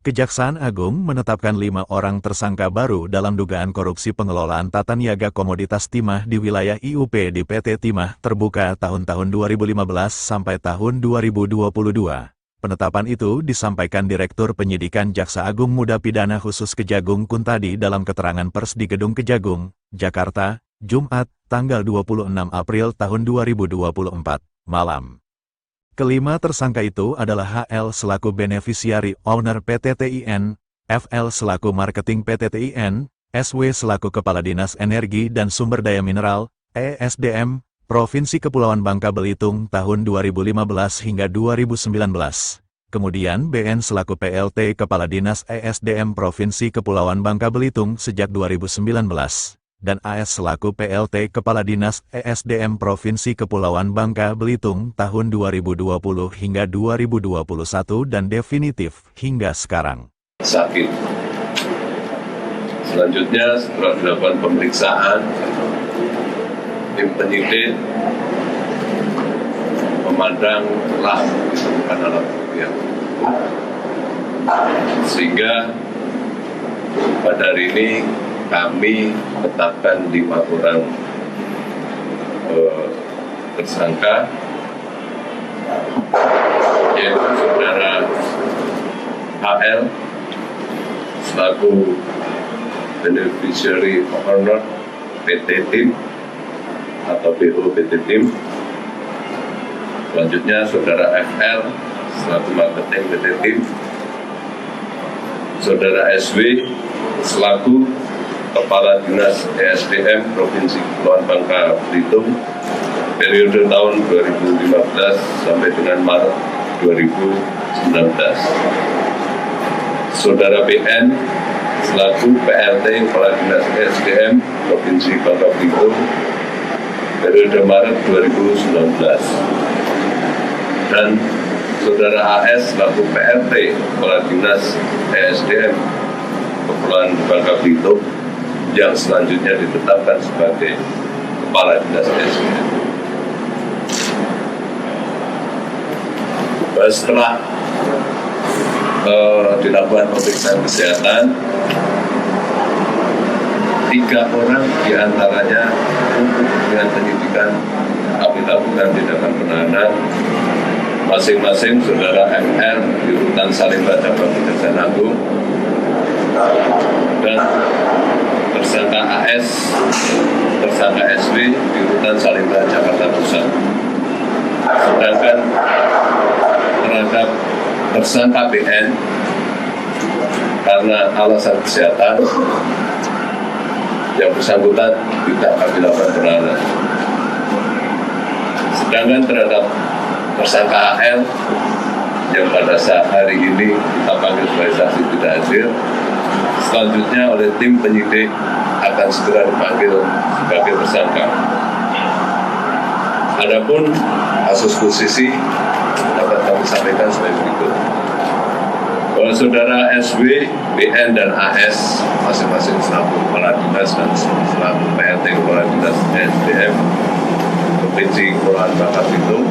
Kejaksaan Agung menetapkan 5 orang tersangka baru dalam dugaan korupsi pengelolaan tata niaga komoditas timah di wilayah IUP di PT Timah Terbuka tahun-tahun 2015 sampai tahun 2022. Penetapan itu disampaikan Direktur Penyidikan Jaksa Agung Muda Pidana Khusus Kejagung Kuntadi dalam keterangan pers di Gedung Kejagung, Jakarta, Jumat, tanggal 26 April tahun 2024, malam. Kelima tersangka itu adalah HL selaku Beneficiary Owner PT TIN, FL selaku Marketing PT TIN, SW selaku Kepala Dinas Energi dan Sumber Daya Mineral, ESDM, Provinsi Kepulauan Bangka Belitung tahun 2015 hingga 2019. Kemudian BN selaku PLT Kepala Dinas ESDM Provinsi Kepulauan Bangka Belitung sejak 2019. Dan AS selaku PLT Kepala Dinas ESDM Provinsi Kepulauan Bangka Belitung tahun 2020 hingga 2021 dan definitif hingga sekarang. Sakit. Selanjutnya setelah dilakukan pemeriksaan, tim penyidik memandang telah ditemukan alat bukti yang cukup, sehingga pada hari ini kami tetapkan 5 orang tersangka, yaitu saudara HL selaku Beneficiary Owner PT TIM atau BO PT TIM. Selanjutnya saudara FL selaku Marketing PT TIM, saudara SW selaku Kepala Dinas ESDM Provinsi Kepulauan Bangka Belitung periode tahun 2015 sampai dengan Maret 2019. Saudara BN selaku PLT Kepala Dinas ESDM Provinsi Bangka Belitung periode Maret 2019. Dan saudara AS selaku PLT Kepala Dinas ESDM Kepulauan Bangka Belitung yang selanjutnya ditetapkan sebagai Kepala Dinas ESDM. Setelah dilakukan pemeriksaan kesehatan, 3 orang diantaranya untuk dengan penyidikan kami lakukan tindakan penahanan, masing-masing saudara MR di Rutan Salemba Cabang Kejaksaan Agung dan tersangka AS, tersangka SW di Rutan Salemba Jakarta Pusat. Sedangkan terhadap tersangka BN karena alasan kesehatan yang bersangkutan tidak kami lakukan penahanan. Sedangkan terhadap tersangka AL yang pada saat hari ini kita panggil sebagai saksi tidak hadir, selanjutnya oleh tim penyidik akan segera dipanggil sebagai tersangka. Adapun kasus posisi dapat kami sampaikan sebagai berikut. Bahwa saudara SW, BN, dan AS masing-masing selaku kepala dinas dan selaku PLT kepala dinas SDM Provinsi Kepulauan Bangka Belitung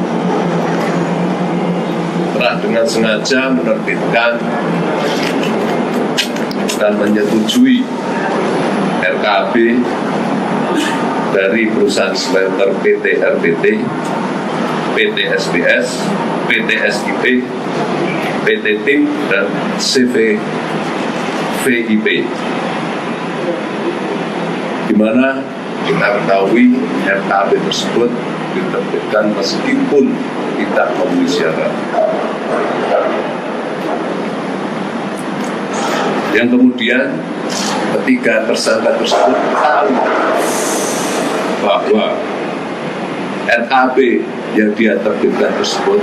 telah dengan sengaja menerbitkan dan menyetujui RKAB dari perusahaan smelter PT RBT, PT SBS, PT SIP, PT TIM, dan CVVIP, di mana kita ketahui RKAB tersebut diterbitkan meskipun tidak memenuhi syarat. Yang kemudian ketiga tersangka tersebut tahu bahwa RKAB yang dia terbitkan tersebut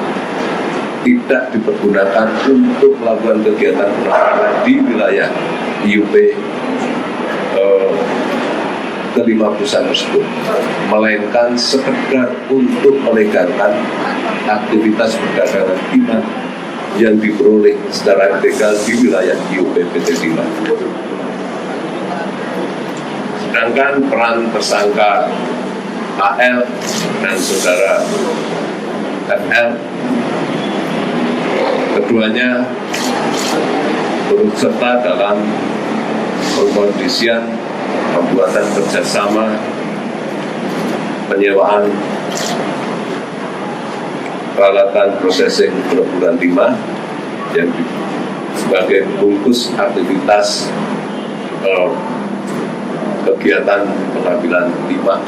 tidak dipergunakan untuk melakukan kegiatan penangkapan di wilayah IUP kelima perusahaan tersebut, melainkan sekedar untuk melegalkan aktivitas perdagangan timah yang diperoleh secara ilegal di wilayah IUP PT Timah. Sedangkan peran tersangka AL dan saudara FL, keduanya turut serta dalam pengkondisian pembuatan kerjasama penyewaan peralatan processing peleburan timah yang sebagai bungkus aktivitas kegiatan pengambilan timah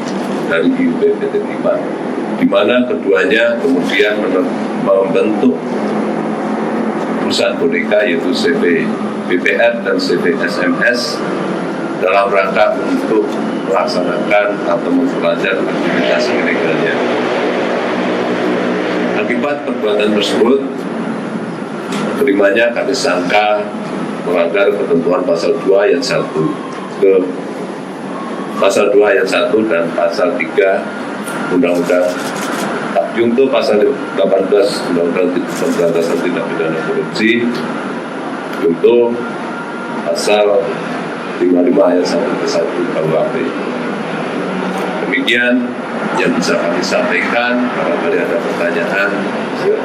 dari IUP PT Timah, di mana keduanya kemudian membentuk perusahaan boneka yaitu CV BPR dan CV SMS dalam rangka untuk melaksanakan atau memperlancar aktivitas ilegalnya. Akibat perbuatan tersebut, kelimanya kami sangka melanggar ketentuan pasal 2 ayat 1 ke pasal 2 ayat 1 dan pasal 3 Undang-Undang Junto pasal 18 Undang-Undang Pemberantasan Tindak Pidana Korupsi, Junto pasal 55 ayat 1 ke 1 KUHP. Demikian yang bisa kami sampaikan. Barangkali ada pertanyaan. Terima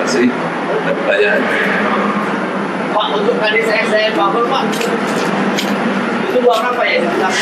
kasih. Ada pertanyaan? Pak, untuk kadis SDM Pak, itu uang apa ya? Enggak.